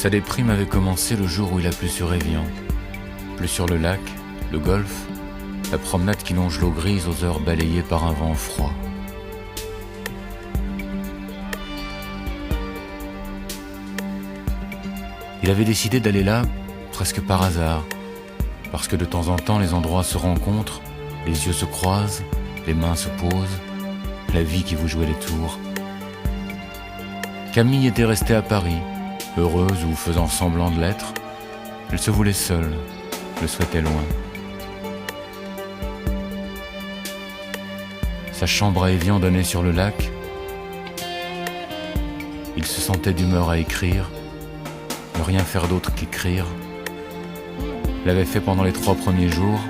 Sa déprime avait commencé le jour où il a plu sur Évian. Plu sur le lac, le golfe, la promenade qui longe l'eau grise aux heures balayées par un vent froid. Il avait décidé d'aller là, presque par hasard, parce que de temps en temps les endroits se rencontrent, les yeux se croisent, les mains se posent, la vie qui vous jouait les tours. Camille était restée à Paris, heureuse ou faisant semblant de l'être. Elle se voulait seule, le souhaitait loin. Sa chambre à Évian donnait sur le lac. Il se sentait d'humeur à écrire, ne rien faire d'autre qu'écrire. L'avait fait pendant les 3 premiers jours,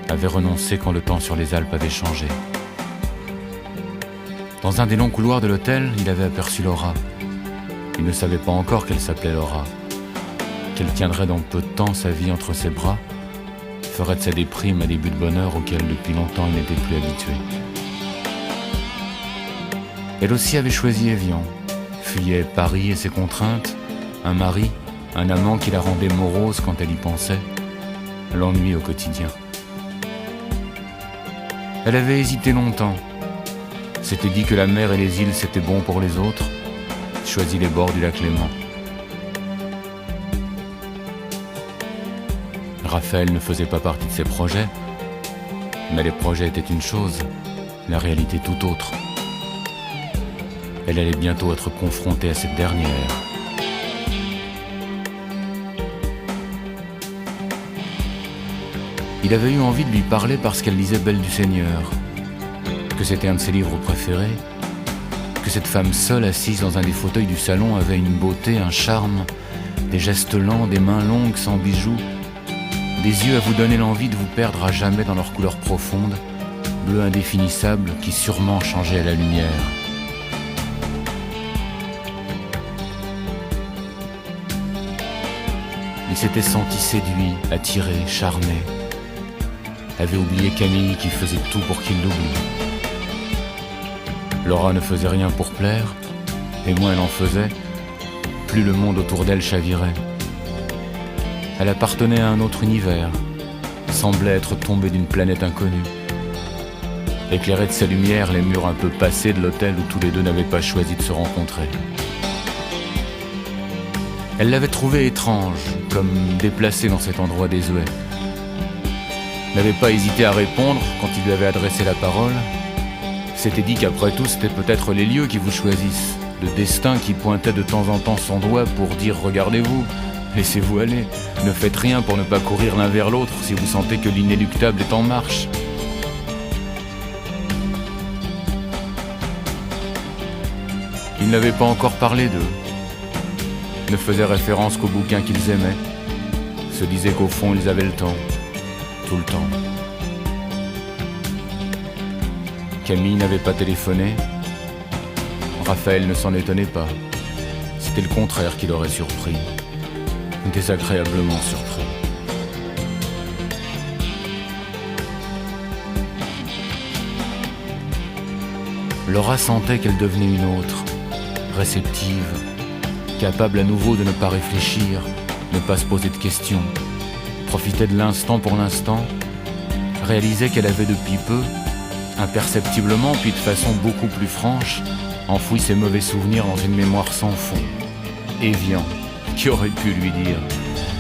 avait renoncé quand le temps sur les Alpes avait changé. Dans un des longs couloirs de l'hôtel, il avait aperçu Laura. Il ne savait pas encore qu'elle s'appelait Laura, qu'elle tiendrait dans peu de temps sa vie entre ses bras, ferait de sa déprime un début de bonheur auquel depuis longtemps il n'était plus habitué. Elle aussi avait choisi Évian, fuyait Paris et ses contraintes, un mari, un amant qui la rendait morose quand elle y pensait, l'ennui au quotidien. Elle avait hésité longtemps, s'était dit que la mer et les îles c'était bon pour les autres, choisi les bords du lac Léman. Raphaël ne faisait pas partie de ses projets, mais les projets étaient une chose, la réalité tout autre. Elle allait bientôt être confrontée à cette dernière. Il avait eu envie de lui parler parce qu'elle lisait Belle du Seigneur, que c'était un de ses livres préférés, que cette femme seule assise dans un des fauteuils du salon avait une beauté, un charme, des gestes lents, des mains longues sans bijoux, des yeux à vous donner l'envie de vous perdre à jamais dans leur couleur profonde, bleu indéfinissable qui sûrement changeait à la lumière. Il s'était senti séduit, attiré, charmé. Avait oublié Camille qui faisait tout pour qu'il l'oublie. Laura ne faisait rien pour plaire, et moins elle en faisait, plus le monde autour d'elle chavirait. Elle appartenait à un autre univers, semblait être tombée d'une planète inconnue. Éclairait de sa lumière les murs un peu passés de l'hôtel où tous les deux n'avaient pas choisi de se rencontrer. Elle l'avait trouvé étrange, comme déplacé dans cet endroit désuet. N'avait pas hésité à répondre quand il lui avait adressé la parole. S'était dit qu'après tout, c'était peut-être les lieux qui vous choisissent, le destin qui pointait de temps en temps son doigt pour dire « Regardez-vous, laissez-vous aller, ne faites rien pour ne pas courir l'un vers l'autre si vous sentez que l'inéluctable est en marche. » Ils n'avaient pas encore parlé d'eux, ne faisaient référence qu'aux bouquins qu'ils aimaient, se disaient qu'au fond ils avaient le temps, tout le temps. Camille n'avait pas téléphoné. Raphaël ne s'en étonnait pas. C'était le contraire qui l'aurait surpris. Désagréablement surpris. Laura sentait qu'elle devenait une autre, réceptive, capable à nouveau de ne pas réfléchir, ne pas se poser de questions, profitait de l'instant pour l'instant, réalisait qu'elle avait depuis peu, imperceptiblement puis de façon beaucoup plus franche, enfoui ses mauvais souvenirs dans une mémoire sans fond. Évian, qui aurait pu lui dire?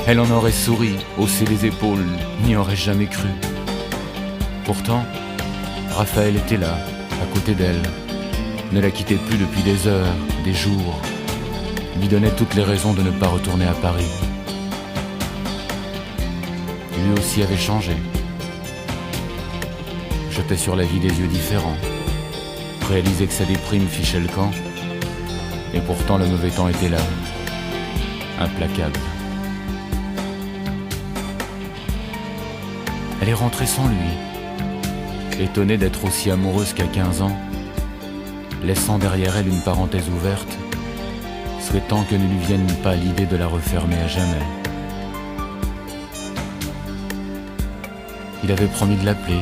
Elle en aurait souri, haussé les épaules, n'y aurait jamais cru. Pourtant, Raphaël était là, à côté d'elle, ne la quittait plus depuis des heures, des jours, lui donnait toutes les raisons de ne pas retourner à Paris. Lui aussi avait changé. Jetait sur la vie des yeux différents, réalisait que sa déprime fichait le camp, et pourtant le mauvais temps était là, implacable. Elle est rentrée sans lui, étonnée d'être aussi amoureuse qu'à 15 ans, laissant derrière elle une parenthèse ouverte, souhaitant que ne lui vienne pas l'idée de la refermer à jamais. Il avait promis de l'appeler,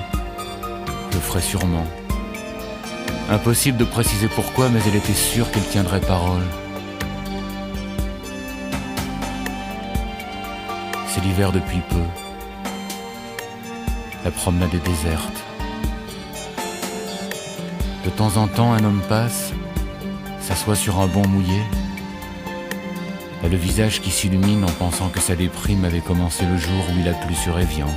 le ferait sûrement. Impossible de préciser pourquoi, mais elle était sûre qu'il tiendrait parole. c'est l'hiver depuis peu. La promenade est déserte. De temps en temps, un homme passe, s'assoit sur un banc mouillé, a le visage qui s'illumine en pensant que sa déprime avait commencé le jour où il a plu sur Évian.